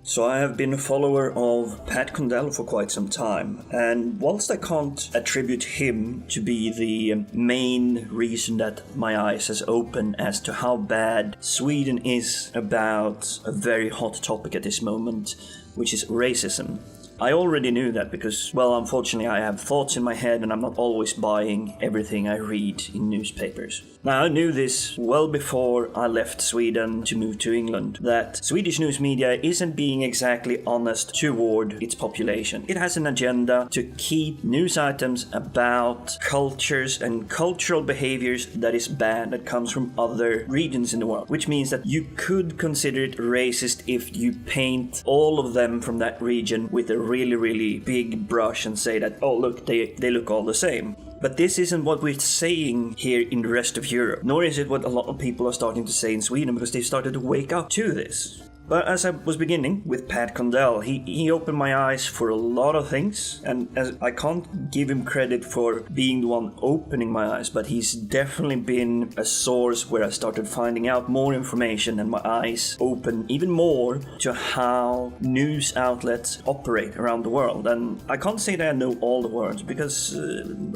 So I have been a follower of Pat Condell for quite some time, and whilst I can't attribute him to be the main reason that my eyes has opened as to how bad Sweden is about a very hot topic at this moment, which is racism. I already knew that because, well, unfortunately I have thoughts in my head and I'm not always buying everything I read in newspapers. Now, I knew this well before I left Sweden to move to England, that Swedish news media isn't being exactly honest toward its population. It has an agenda to keep news items about cultures and cultural behaviors that is bad, that comes from other regions in the world, which means that you could consider it racist if you paint all of them from that region with a really, really big brush and say that, oh look, they look all the same. But this isn't what we're saying here in the rest of Europe, nor is it what a lot of people are starting to say in Sweden, because they've started to wake up to this. But as I was beginning with Pat Condell, he opened my eyes for a lot of things, and as I can't give him credit for being the one opening my eyes, but he's definitely been a source where I started finding out more information and my eyes opened even more to how news outlets operate around the world. And I can't say that I know all the words because,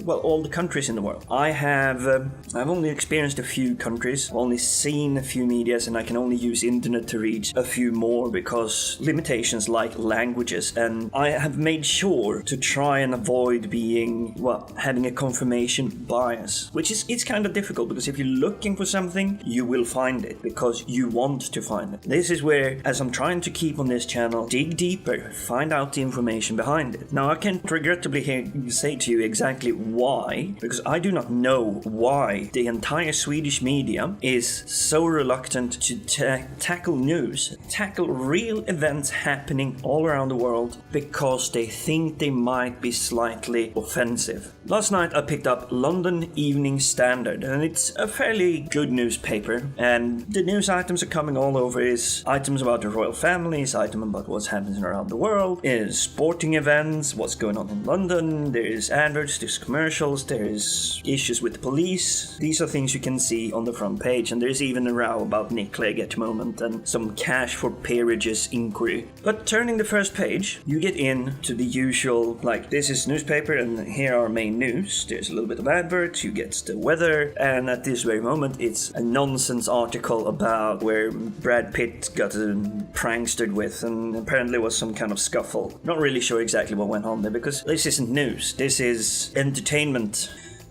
all the countries in the world. I've only experienced a few countries, I've only seen a few medias, and I can only use internet to reach a few more because limitations like languages, and I have made sure to try and avoid being, having a confirmation bias, which is, it's kind of difficult because if you're looking for something, you will find it because you want to find it. This is where, as I'm trying to keep on this channel, dig deeper, find out the information behind it. Now, I can't regrettably say to you exactly why, because I do not know why the entire Swedish media is so reluctant to tackle news, tackle real events happening all around the world because they think they might be slightly offensive. Last night I picked up London Evening Standard, and it's a fairly good newspaper, and the news items are coming all over. Is items about the royal families, items about what's happening around the world, is sporting events, what's going on in London, there's adverts, there's commercials, there's issues with the police. These are things you can see on the front page, and there's even a row about Nick Clegg at the moment and some cash for peerage's inquiry. But turning the first page, you get into the usual, like, this is newspaper and here are main news. There's a little bit of adverts, you get the weather, and at this very moment it's a nonsense article about where Brad Pitt got prankstered with, and apparently was some kind of scuffle. Not really sure exactly what went on there because this isn't news, this is entertainment.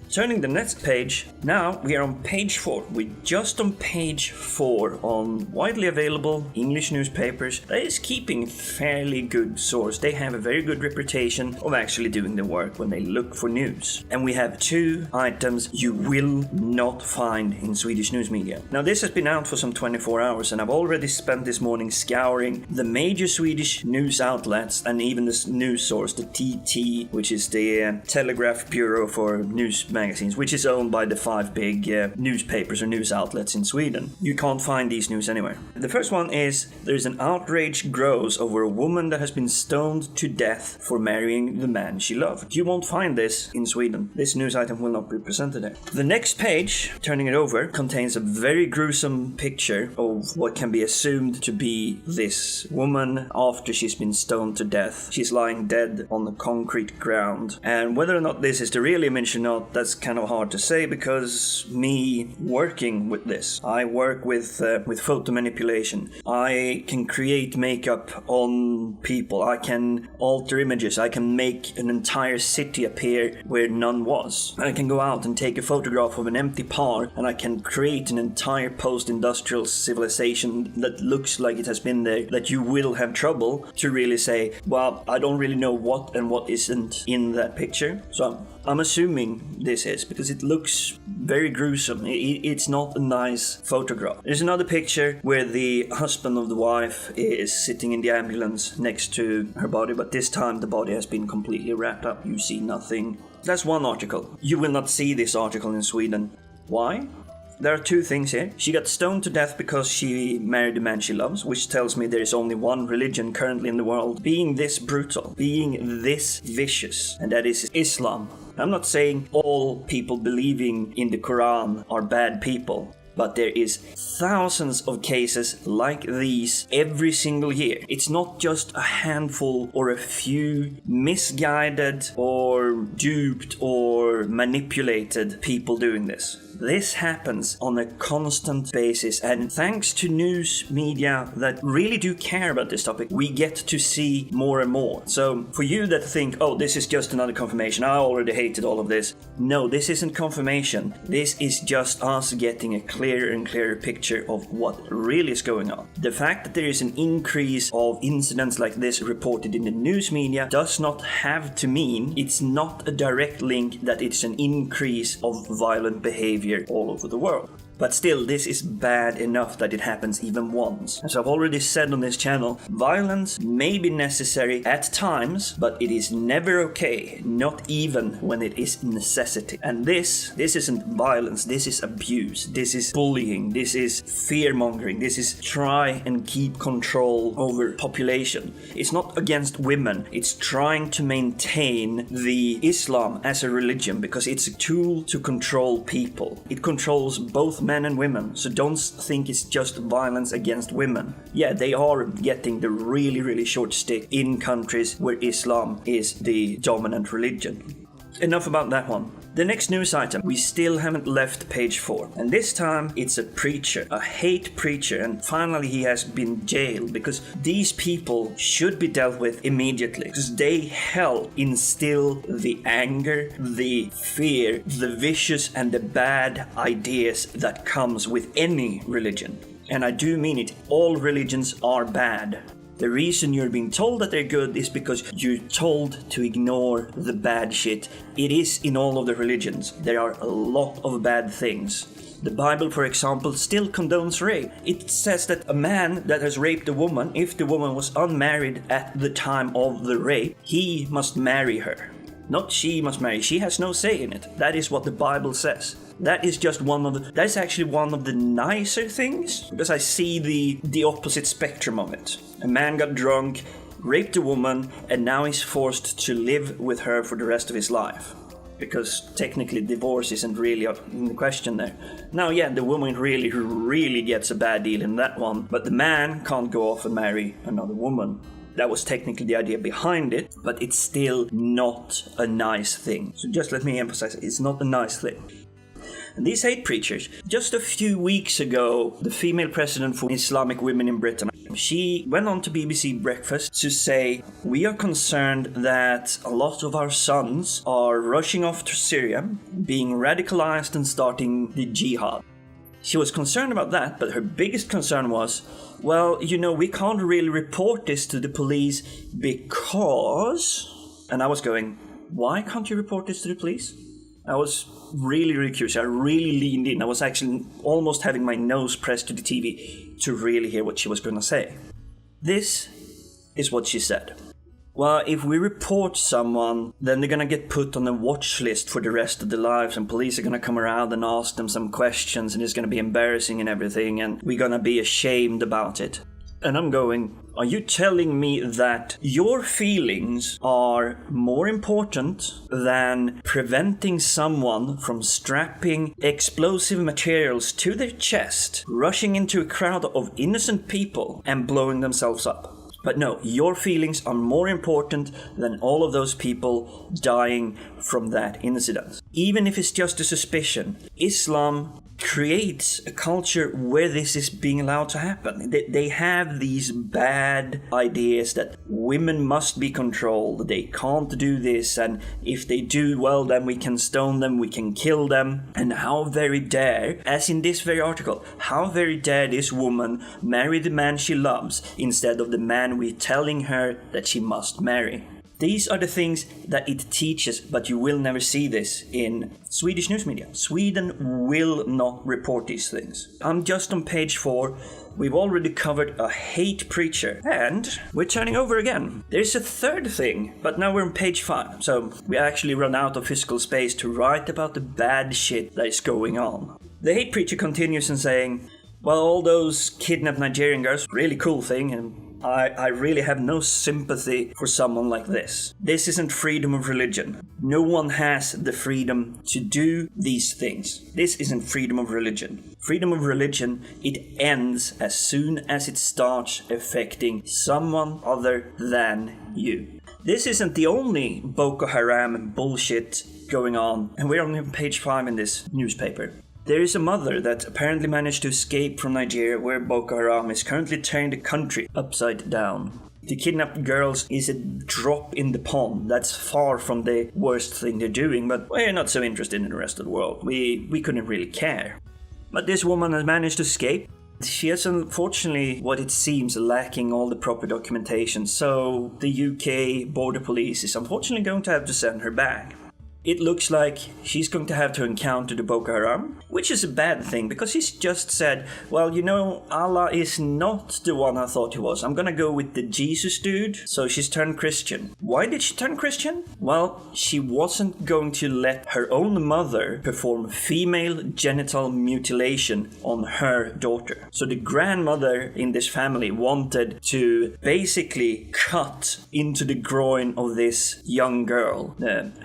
Turning the next page, now we are on page 4. We're just on page 4 on widely available English newspapers that is keeping fairly good source. They have a very good reputation of actually doing the work when they look for news. And we have 2 items you will not find in Swedish news media. Now, this has been out for some 24 hours and I've already spent this morning scouring the major Swedish news outlets and even this news source, the TT, which is the Telegraph Bureau for News Magazines, which is owned by the 5 big newspapers or news outlets in Sweden. You can't find these news anywhere. The first one is, there's an outrage grows over a woman that has been stoned to death for marrying the man she loved. You won't find this in Sweden. This news item will not be presented there. The next page, turning it over, contains a very gruesome picture of what can be assumed to be this woman after she's been stoned to death. She's lying dead on the concrete ground. And whether or not this is the real image or not, that's kind of hard to say because me working with this, I work with photo manipulation. I can create makeup on people. I can alter images. I can make an entire city appear where none was. I can go out and take a photograph of an empty park and I can create an entire post-industrial civilization that looks like it has been there, that you will have trouble to really say, well, I don't really know what and what isn't in that picture. So I'm assuming this is because it looks very gruesome. It's not a nice photograph. There's another picture where the husband of the wife is sitting in the ambulance next to her body, but this time the body has been completely wrapped up. You see nothing. That's one article. You will not see this article in Sweden. Why? There are 2 things here. She got stoned to death because she married the man she loves, which tells me there is only one religion currently in the world being this brutal, being this vicious, and that is Islam. I'm not saying all people believing in the Quran are bad people. but there is thousands of cases like these every single year. It's not just a handful or a few misguided or duped or manipulated people doing this. This happens on a constant basis, and thanks to news media that really do care about this topic, we get to see more and more. So for you that think, oh, this is just another confirmation, I already hated all of this. No, this isn't confirmation. This is just us getting a clearer and clearer picture of what really is going on. The fact that there is an increase of incidents like this reported in the news media does not have to mean it's not a direct link that it's an increase of violent behavior all over the world. But still, this is bad enough that it happens even once. As I've already said on this channel, violence may be necessary at times, but it is never okay, not even when it is necessity. And this isn't violence, this is abuse, this is bullying, this is fear-mongering, this is try and keep control over population. It's not against women, it's trying to maintain the Islam as a religion because it's a tool to control people. It controls both men and women, so don't think it's just violence against women. Yeah, they are getting the really short stick in countries where Islam is the dominant religion. Enough about that one. The next news item, we still haven't left page 4, and this time it's a preacher, a hate preacher, and finally he has been jailed because these people should be dealt with immediately because they help instill the anger, the fear, the vicious and the bad ideas that comes with any religion. And I do mean it, all religions are bad. The reason you're being told that they're good is because you're told to ignore the bad shit. It is in all of the religions. There are a lot of bad things. The Bible, for example, still condones rape. It says that a man that has raped a woman, if the woman was unmarried at the time of the rape, he must marry her. Not she must marry. She has no say in it. That is what the Bible says. That is just that's actually one of the nicer things, because I see the opposite spectrum of it. A man got drunk, raped a woman, and now he's forced to live with her for the rest of his life. Because technically divorce isn't really in the question there. Now, yeah, the woman really gets a bad deal in that one, but the man can't go off and marry another woman. That was technically the idea behind it, but it's still not a nice thing. So just let me emphasize, it's not a nice thing. And these hate preachers, just a few weeks ago, the female president for Islamic women in Britain, she went on to BBC Breakfast to say, we are concerned that a lot of our sons are rushing off to Syria, being radicalized and starting the jihad. She was concerned about that, but her biggest concern was, well, we can't really report this to the police because... And I was going, why can't you report this to the police? I was really curious. I really leaned in. I was actually almost having my nose pressed to the TV to really hear what she was going to say. This is what she said. Well, if we report someone, then they're going to get put on a watch list for the rest of their lives, and police are going to come around and ask them some questions, and it's going to be embarrassing and everything, and we're going to be ashamed about it. And I'm going, are you telling me that your feelings are more important than preventing someone from strapping explosive materials to their chest, rushing into a crowd of innocent people, and blowing themselves up? But no, your feelings are more important than all of those people dying from that incident. Even if it's just a suspicion, Islam creates a culture where this is being allowed to happen. They have these bad ideas that women must be controlled, they can't do this, and if they do, well, then we can stone them, we can kill them. And how very dare, as in this very article, how very dare this woman marry the man she loves instead of the man we're telling her that she must marry. These are the things that it teaches, but you will never see this in Swedish news media. Sweden will not report these things. I'm just on page 4. We've already covered a hate preacher, and we're turning over again. There's a third thing, but now we're on page 5, so we actually run out of physical space to write about the bad shit that is going on. The hate preacher continues in saying, well, all those kidnapped Nigerian girls, really cool thing, and I really have no sympathy for someone like this. This isn't freedom of religion. No one has the freedom to do these things. This isn't freedom of religion. Freedom of religion, it ends as soon as it starts affecting someone other than you. This isn't the only Boko Haram bullshit going on, and we're on page 5 in this newspaper. There is a mother that apparently managed to escape from Nigeria, where Boko Haram is currently turning the country upside down. The kidnapped girls is a drop in the pond. That's far from the worst thing they're doing, but we're not so interested in the rest of the world. We couldn't really care. But this woman has managed to escape. She is unfortunately, what it seems, lacking all the proper documentation, so the UK border police is unfortunately going to have to send her back. It looks like she's going to have to encounter the Boko Haram, which is a bad thing, because she's just said, well, you know, Allah is not the one I thought he was. I'm gonna go with the Jesus dude. So she's turned Christian. Why did she turn Christian? Well, she wasn't going to let her own mother perform female genital mutilation on her daughter. So the grandmother in this family wanted to basically cut into the groin of this young girl.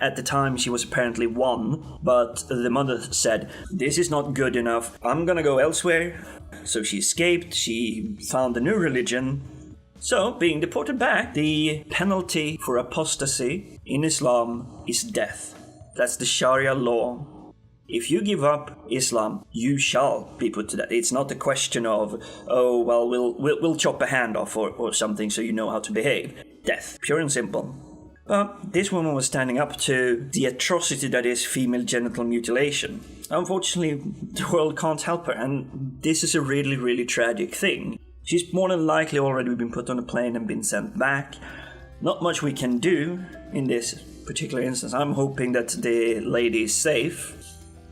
At the time, she was apparently 1, but the mother said, this is not good enough, I'm gonna go elsewhere. So she escaped, she found a new religion. So, being deported back, the penalty for apostasy in Islam is death. That's the Sharia law. If you give up Islam, you shall be put to death. It's not a question of, oh, well, we'll chop a hand off or something so you know how to behave. Death, pure and simple. But this woman was standing up to the atrocity that is female genital mutilation. Unfortunately, the world can't help her, and this is a really, really tragic thing. She's more than likely already been put on a plane and been sent back. Not much we can do in this particular instance. I'm hoping that the lady is safe.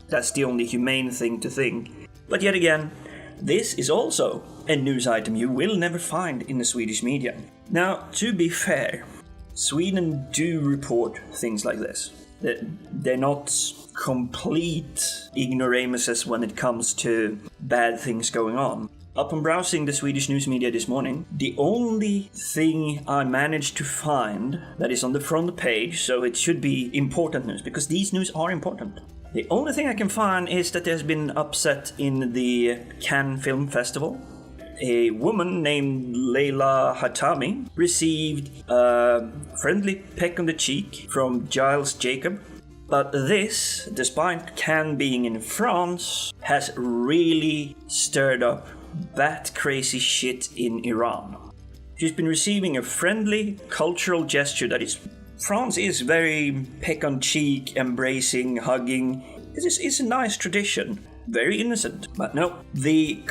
That's the only humane thing to think. But yet again, this is also a news item you will never find in the Swedish media. Now, to be fair, Sweden do report things like this. They're not complete ignoramuses when it comes to bad things going on. Upon browsing the Swedish news media this morning, the only thing I managed to find that is on the front page, so it should be important news, because these news are important. The only thing I can find is that there's been upset in the Cannes Film Festival. A woman named Leila Hatami received a friendly peck on the cheek from Giles Jacob. But this, despite Cannes being in France, has really stirred up bat crazy shit in Iran. She's been receiving a friendly cultural gesture that is... France is very peck on cheek, embracing, hugging. It's a nice tradition. Very innocent, but no. The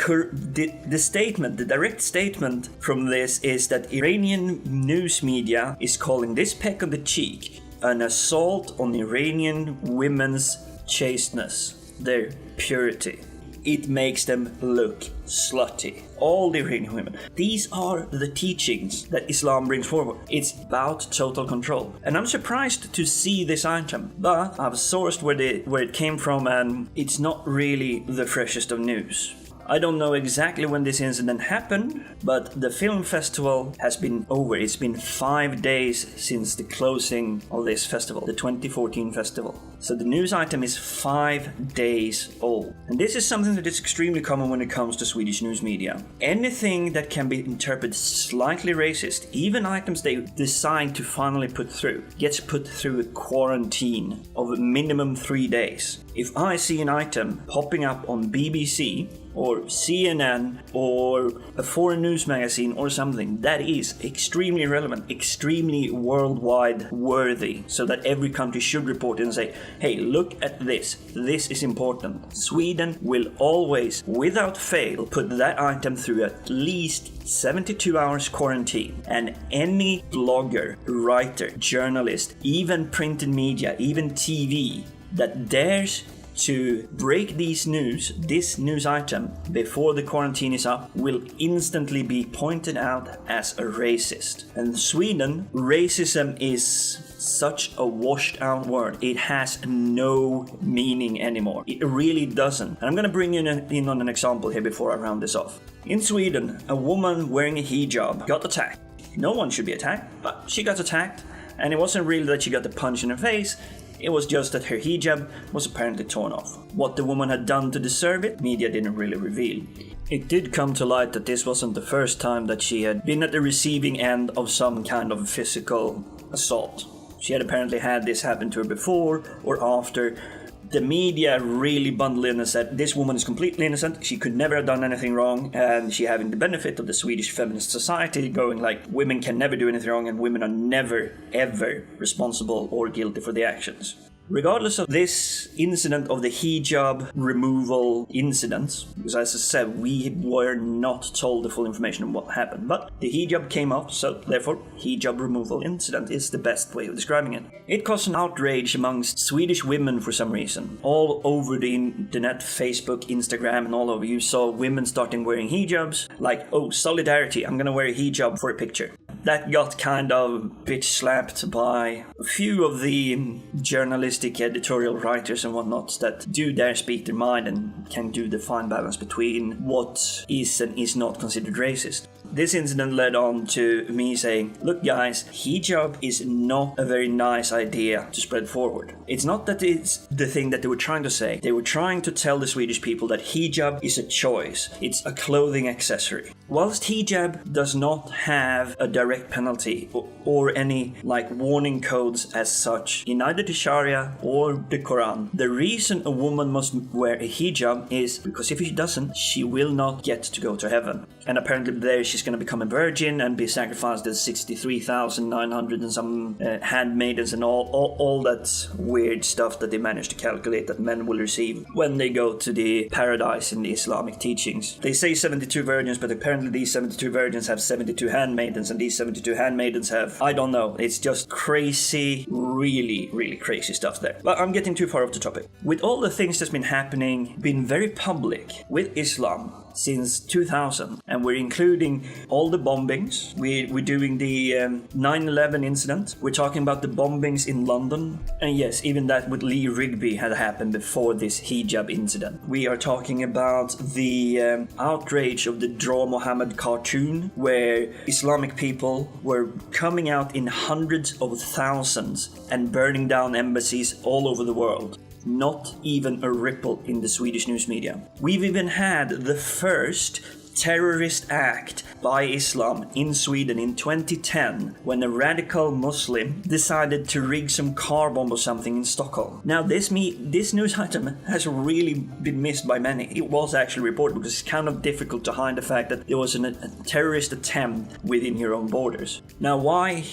statement, the direct statement from this is that Iranian news media is calling this peck on the cheek an assault on Iranian women's chasteness, their purity. It makes them look slutty. All the Iranian women. These are the teachings that Islam brings forward. It's about total control. And I'm surprised to see this item, but I've sourced where it came from, and it's not really the freshest of news. I don't know exactly when this incident happened, but the film festival has been over. It's been 5 days since the closing of this festival, the 2014 festival. So the news item is 5 days old. And this is something that is extremely common when it comes to Swedish news media. Anything that can be interpreted slightly racist, even items they decide to finally put through, gets put through a quarantine of minimum 3 days. If I see an item popping up on BBC or CNN or a foreign news magazine or something that is extremely relevant, extremely worldwide worthy, so that every country should report it and say, hey, look at this is important. Sweden will always, without fail, put that item through at least 72 hours quarantine, and any blogger, writer, journalist, even printed media, even TV that dares to break this news item before the quarantine is up will instantly be pointed out as a racist. And Sweden, racism is such a washed out word. It has no meaning anymore. It really doesn't. And I'm gonna bring you in on an example here before I round this off. In Sweden, a woman wearing a hijab got attacked. No one should be attacked, but she got attacked, and it wasn't really that she got a punch in her face, it was just that her hijab was apparently torn off. What the woman had done to deserve it, media didn't really reveal. It did come to light that this wasn't the first time that she had been at the receiving end of some kind of physical assault. She had apparently had this happen to her before or after. The media really bundled in and said this woman is completely innocent, she could never have done anything wrong, and she having the benefit of the Swedish feminist society going like women can never do anything wrong and women are never ever responsible or guilty for the actions. Regardless of this incident of the hijab removal incident, because as I said, we were not told the full information of what happened, but the hijab came up, so therefore hijab removal incident is the best way of describing it. It caused an outrage amongst Swedish women for some reason. All over the internet, Facebook, Instagram, and all over, you saw women starting wearing hijabs, like, oh, solidarity, I'm gonna wear a hijab for a picture. That got kind of bitch slapped by a few of the journalistic editorial writers and whatnot that do dare speak their mind and can do the fine balance between what is and is not considered racist. This incident led on to me saying, look guys, hijab is not a very nice idea to spread forward. It's not that it's the thing that they were trying to say. They were trying to tell the Swedish people that hijab is a choice. It's a clothing accessory. Whilst hijab does not have a direct penalty or any warning codes as such in either the Sharia or the Quran, the reason a woman must wear a hijab is because if she doesn't, she will not get to go to heaven. And apparently there she's going to become a virgin and be sacrificed as 63,900 and some handmaidens and all that weird stuff that they managed to calculate that men will receive when they go to the paradise in the Islamic teachings. They say 72 virgins, but apparently these 72 virgins have 72 handmaidens, and these 72 handmaidens have, I don't know, it's just crazy, really, really crazy stuff there. But I'm getting too far off the topic. With all the things that's been happening, been very public with Islam since 2000, and we're including all the bombings. We're doing the 9/11 incident. We're talking about the bombings in London, and yes, even that with Lee Rigby had happened before this hijab incident. We are talking about the outrage of the Draw Mohammed cartoon, where Islamic people were coming out in hundreds of thousands and burning down embassies all over the world. Not even a ripple in the Swedish news media. We've even had the first terrorist act by Islam in Sweden in 2010 when a radical Muslim decided to rig some car bomb or something in Stockholm. Now this news item has really been missed by many. It was actually reported because it's kind of difficult to hide the fact that there was a terrorist attempt within your own borders. Now why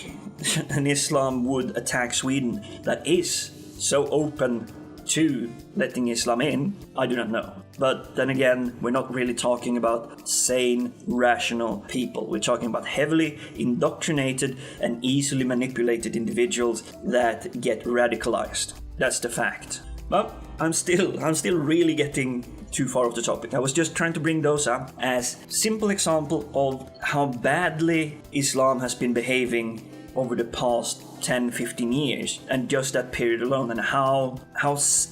an Islam would attack Sweden that is so open to letting Islam in, I do not know. But then again, we're not really talking about sane, rational people. We're talking about heavily indoctrinated and easily manipulated individuals that get radicalized. That's the fact. But I'm still really getting too far off the topic. I was just trying to bring those up as simple example of how badly Islam has been behaving over the past 10-15 years, and just that period alone, and how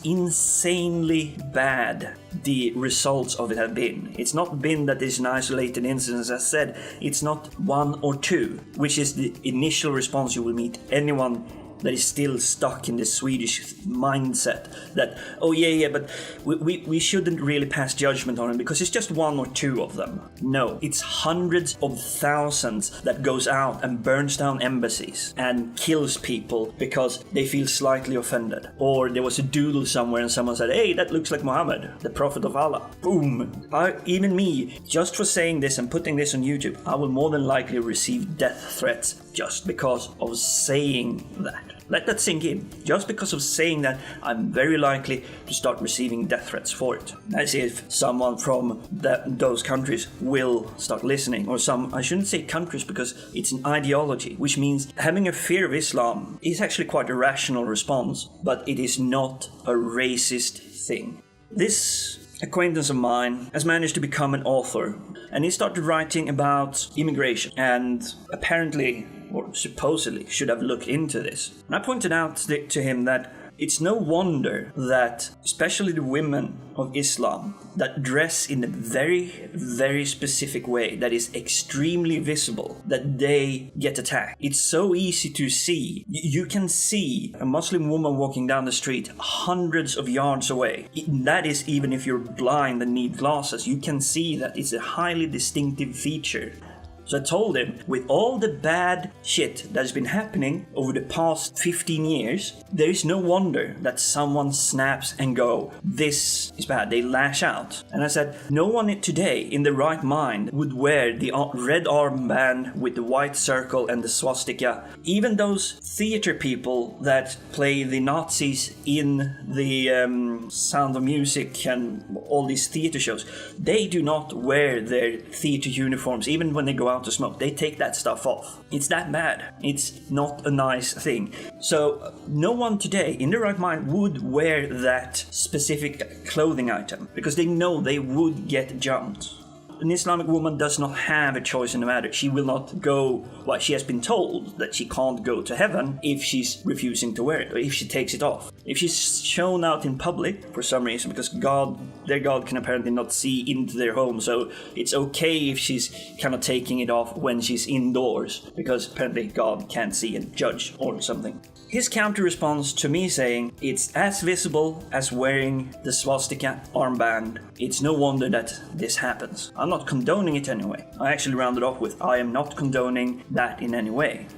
insanely bad the results of it have been. It's not been that it's an isolated incident, as I said. It's not one or two, which is the initial response you will meet anyone that is still stuck in the Swedish mindset that, oh yeah, but we shouldn't really pass judgment on it because it's just one or two of them. No, it's hundreds of thousands that goes out and burns down embassies and kills people because they feel slightly offended. Or there was a doodle somewhere and someone said, hey, that looks like Muhammad, the prophet of Allah. Boom. Even me, just for saying this and putting this on YouTube, I will more than likely receive death threats just because of saying that. Let that sink in. Just because of saying that, I'm very likely to start receiving death threats for it. As if someone from those countries will start listening. Or I shouldn't say countries because it's an ideology, which means having a fear of Islam is actually quite a rational response, but it is not a racist thing. This acquaintance of mine has managed to become an author, and he started writing about immigration, and apparently or supposedly should have looked into this. And I pointed out to him that It's no wonder that, especially the women of Islam, that dress in a very, very specific way that is extremely visible, that they get attacked. It's so easy to see. You can see a Muslim woman walking down the street hundreds of yards away. That is even if you're blind and need glasses. You can see that it's a highly distinctive feature. So I told him, with all the bad shit that's been happening over the past 15 years, there is no wonder that someone snaps and go, this is bad. They lash out. And I said, no one today in the right mind would wear the red armband with the white circle and the swastika. Even those theater people that play the Nazis in the Sound of Music and all these theater shows, they do not wear their theater uniforms, even when they go out to smoke. They take that stuff off. It's that bad. It's not a nice thing. So no one today in their right mind would wear that specific clothing item because they know they would get jumped. An Islamic woman does not have a choice in the matter. She will not go, well, she has been told that she can't go to heaven if she's refusing to wear it, or if she takes it off. If she's shown out in public for some reason, because their God can apparently not see into their home, so it's okay if she's kind of taking it off when she's indoors, because apparently God can't see and judge or something. His counter response to me saying, it's as visible as wearing the swastika armband. It's no wonder that this happens. I'm not condoning it anyway. I actually rounded off with, I am not condoning that in any way.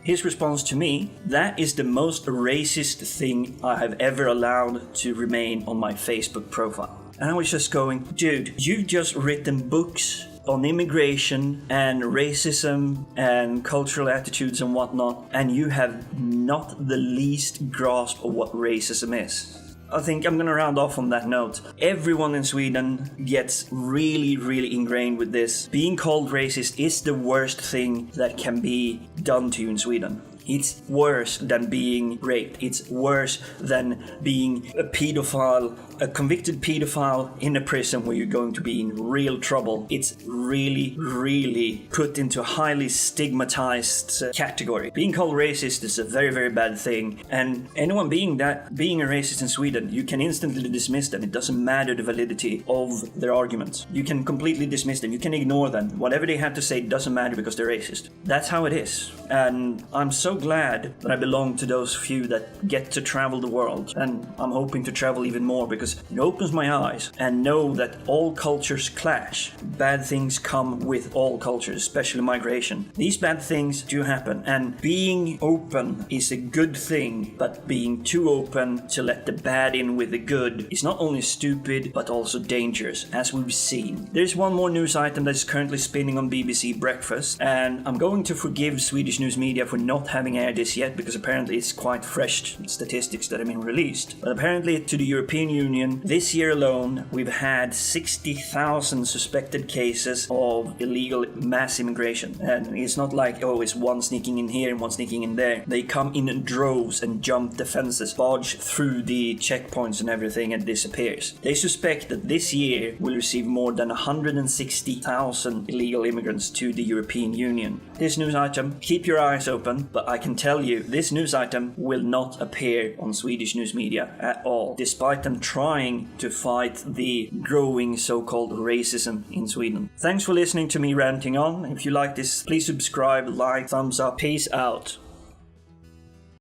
His response to me, that is the most racist thing I have ever allowed to remain on my Facebook profile. And I was just going, dude, you've just written books on immigration and racism and cultural attitudes and whatnot, and you have not the least grasp of what racism is. I think I'm gonna round off on that note. Everyone in Sweden gets really, really ingrained with this. Being called racist is the worst thing that can be done to you in Sweden. It's worse than being raped. It's worse than being a pedophile, a convicted pedophile in a prison where you're going to be in real trouble. It's really, really put into a highly stigmatized category. Being called racist is a very, very bad thing. And anyone being a racist in Sweden, you can instantly dismiss them. It doesn't matter the validity of their arguments. You can completely dismiss them. You can ignore them. Whatever they have to say doesn't matter because they're racist. That's how it is. And I'm so glad that I belong to those few that get to travel the world, and I'm hoping to travel even more because it opens my eyes and know that all cultures clash. Bad things come with all cultures, especially migration. These bad things do happen, and being open is a good thing, but being too open to let the bad in with the good is not only stupid but also dangerous, as we've seen. There's one more news item that is currently spinning on BBC Breakfast, and I'm going to forgive Swedish news media for not having aired this yet because apparently it's quite fresh statistics that have been released. But apparently to the European Union, this year alone, we've had 60,000 suspected cases of illegal mass immigration. And it's not like, oh, it's one sneaking in here and one sneaking in there. They come in droves and jump the fences, barge through the checkpoints and everything and disappears. They suspect that this year we'll receive more than 160,000 illegal immigrants to the European Union. This news item, keep your eyes open, but I can tell you this news item will not appear on Swedish news media at all, despite them trying to fight the growing so-called racism in Sweden. Thanks for listening to me ranting on. If you like this, please subscribe, like, thumbs up. Peace out.